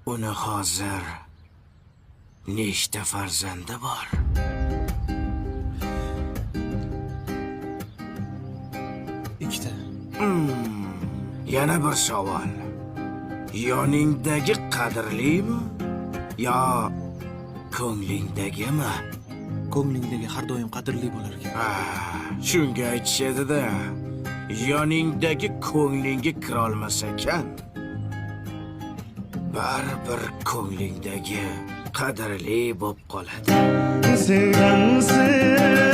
Uni hozir nechta farzandi bor? Ikkita. Yana bir savol. Yoningdagi qadrlimi yo ko'nglingdagimi? Ko'nglingdagi har doim qadrli bo'lar ekan. Shunga aytishadi-da. Yoningdagi ko'nglingga kira olmasa ekan, baribir ko'nglingdagi qadrli bo'lib qoladi. Sevgansiz